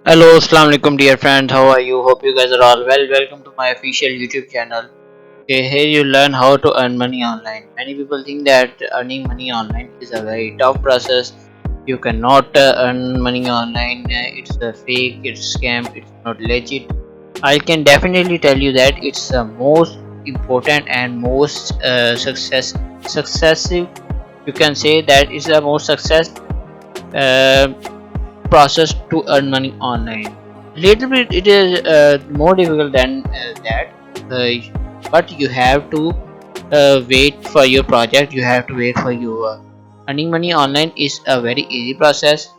Hello, Assalamu alaikum, dear friends. How are you? Hope you guys are all well. Welcome to my official YouTube channel. Okay, here you learn how to earn money online. Many people think that earning money online is a very tough process. You cannot earn money online. It's a fake, it's scam, it's not legit. I can definitely tell you that it's the most important and most successive. You can say that it's the most success. Uh, Process to earn money online. Little bit it is more difficult than that, but you have to wait for your project. You have to wait for your earning money online is a very easy process.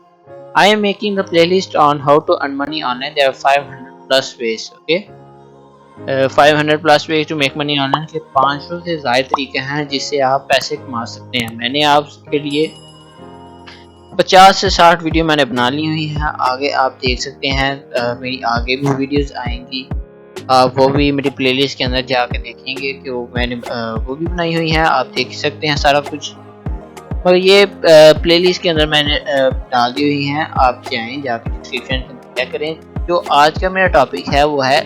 I am making the playlist on how to earn money online. There are 500 plus ways. Okay, 500 plus ways to make money online के 500 से ज़्यादा तरीके हैं जिससे आप पैसे कमा सकते हैं। मैंने आपके लिए 50 से 60 वीडियो मैंने बना ली हुई है। आगे आप देख सकते हैं, मेरी आगे भी वीडियोस आएंगी। आप वो भी मेरी प्लेलिस्ट के अंदर जाकर देखेंगे कि वो मैंने वो भी बनाई हुई है। आप देख सकते हैं सारा कुछ, और ये प्लेलिस्ट के अंदर मैंने डाल दी हुई हैं। आप जाएँ जाकर डिस्क्रिप्शन के अंदर चेक करें। जो आज का मेरा टॉपिक है वो है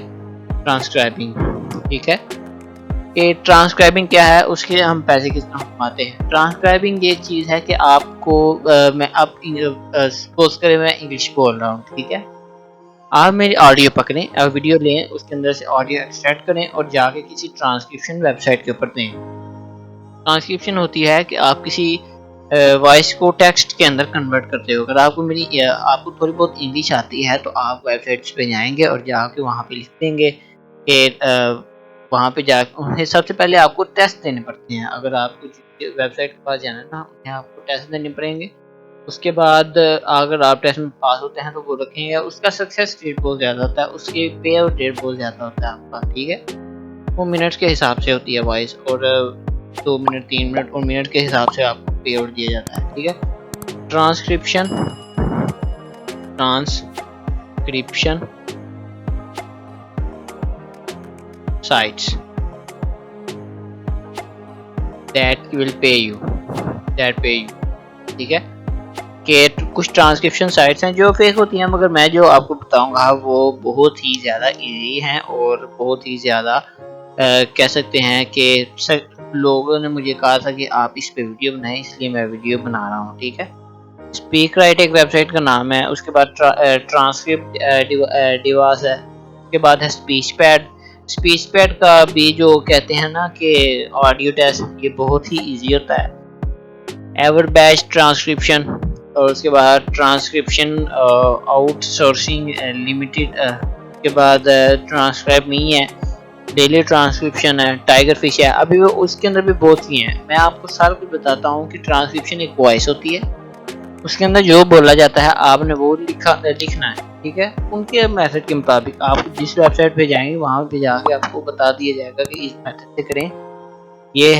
ट्रांसक्राइबिंग। ठीक है कि ट्रांसक्राइबिंग क्या है, उसके हम पैसे किस तरह कमाते हैं। ट्रांसक्राइबिंग ये चीज़ है कि आपको मैं अब सपोज करें मैं इंग्लिश बोल रहा हूँ, ठीक है। आप मेरी ऑडियो पकड़ें और वीडियो लें, उसके अंदर से ऑडियो एक्सट्रैक्ट करें और जाके किसी ट्रांसक्रिप्शन वेबसाइट के ऊपर दें। ट्रांसक्रिप्शन होती है कि आप किसी वॉइस को टेक्स्ट के अंदर कन्वर्ट करते हो। अगर आपको थोड़ी बहुत इंग्लिश आती है तो आप वेबसाइट्स पे जाएंगे और जाके वहाँ पे लिख देंगे कि वहाँ पे जा उन्हें सबसे पहले आपको टेस्ट देने पड़ते हैं। अगर आपको वेबसाइट के पास जाना है ना, उन्हें आपको टेस्ट देने पड़ेंगे। उसके बाद अगर आप टेस्ट में पास होते हैं तो वो रखेंगे। उसका सक्सेस रेट बहुत ज़्यादा होता है, उसके पे आउट रेट बहुत ज़्यादा होता है आपका, ठीक है। वो मिनट्स के हिसाब से होती है वॉइस, और 2 मिनट 3 मिनट और मिनट के हिसाब से आपको पे आउट दिया जाता है, ठीक है। Transcription sites that will pay you, ठीक है। कि कुछ ट्रांसक्रिप्शन साइट्स हैं जो फेक होती हैं, मगर मैं जो आपको बताऊंगा वो बहुत ही ज़्यादा इजी हैं और बहुत ही ज़्यादा कह सकते हैं कि लोगों ने मुझे कहा था कि आप इस पे वीडियो बनाएं, इसलिए मैं वीडियो बना रहा हूँ, ठीक है। स्पीक राइट एक वेबसाइट का नाम है। उसके बाद ट्रांसक्रिप्ट डिवास है। उसके बाद है स्पीच पैड का भी जो कहते हैं ना कि ऑडियो टेस्ट, ये बहुत ही इजी होता है। एवर बैच ट्रांसक्रिप्शन, और उसके बाद ट्रांसक्रिप्शन आउटसोर्सिंग लिमिटेड, के बाद ट्रांसक्राइब नहीं है, डेली ट्रांसक्रिप्शन है, टाइगर फिश है। अभी वो उसके अंदर भी बहुत सी हैं। मैं आपको सारा कुछ बताता हूँ कि ट्रांसक्रिप्शन एक वॉइस होती है, उसके अंदर जो बोला जाता है आपने वो लिखना है, ठीक है। उनके मेथड के मुताबिक आप जिस वेबसाइट पे जाएंगे वहाँ पे जाके आपको बता दिया जाएगा कि इस मेथड से करें, ये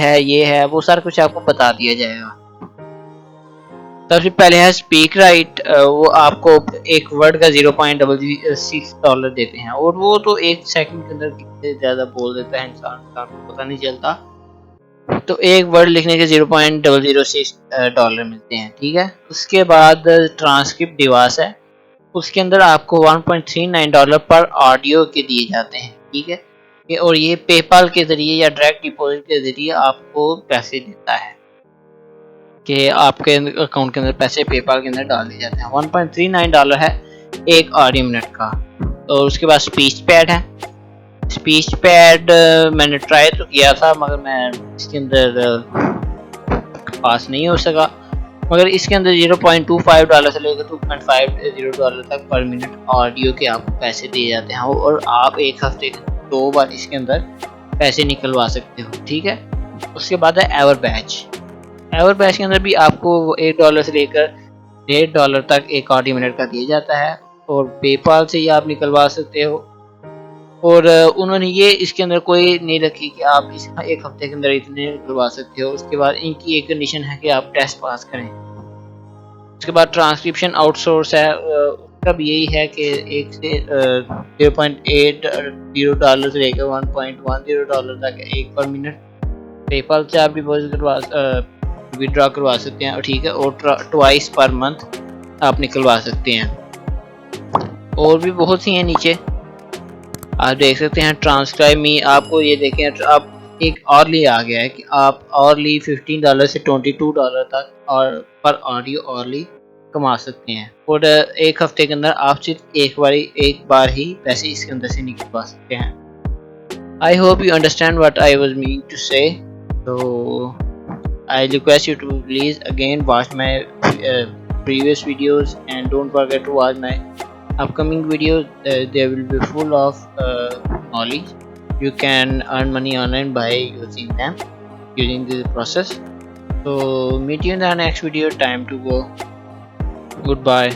है वो सारा कुछ आपको बता दिया जाएगा। सबसे पहले है स्पीक राइट। वो आपको एक वर्ड का $0.6 देते हैं, और वो तो एक सेकंड के अंदर कितने ज़्यादा बोल देता है इंसान को पता नहीं चलता। तो एक वर्ड लिखने के $0.006 मिलते हैं, ठीक है। उसके बाद ट्रांसक्रिप्ट डिवाइस है, उसके अंदर आपको $1.39 पर ऑडियो के दिए जाते हैं, ठीक है। और ये पेपाल के ज़रिए या डायरेक्ट डिपॉजिट के ज़रिए आपको पैसे देता है कि आपके अकाउंट के अंदर पैसे पेपाल के अंदर डाल दिए जाते हैं। $1.39 है एक ऑडियो मिनट का। और उसके बाद स्पीच पैड है। स्पीच पैड मैंने ट्राई तो किया था, मगर मैं इसके अंदर पास नहीं हो सका। मगर इसके अंदर $0.25 से लेकर $2.50 तक पर मिनट ऑडियो के आपको पैसे दिए जाते हैं, और आप एक हफ्ते 2 बार इसके अंदर पैसे निकलवा सकते हो, ठीक है। उसके बाद है एवर बैच के अंदर भी आपको $1 से लेकर $1.5 तक एक ऑडियो मिनट का दिया जाता है, और पेपाल से ही आप निकलवा सकते हो। और उन्होंने ये इसके अंदर कोई नहीं रखी कि आप इस एक हफ्ते के अंदर इतने निकलवा सकते हो। उसके बाद इनकी एक कंडीशन है कि आप टेस्ट पास करें। उसके बाद ट्रांसक्रिप्शन आउटसोर्स है, उसका भी यही है कि एक से $0.80 से लेकर $1.10 तक एक पर मिनट पेपाल से आप डिपॉजिट विड्रॉ करवा सकते हैं, और ठीक है। और ट्वाइस पर मंथ आप निकलवा सकते हैं। और भी बहुत सी हैं नीचे, आप देख सकते हैं। ट्रांसक्राइब मी, आपको ये देखें आप एक ऑरली आ गया है कि आप ऑरली $15 से $22 तक और पर ऑडियो ऑरली कमा सकते हैं। और एक हफ्ते के अंदर आप सिर्फ एक बार ही पैसे इसके अंदर से निकलवा सकते हैं। I hope you understand what I was meaning to say. तो I request you to please again watch my previous videos and don't forget to watch my upcoming videos. They will be full of knowledge. You can earn money online by using them, using this process. So meet you in the next video. Time to go. Goodbye.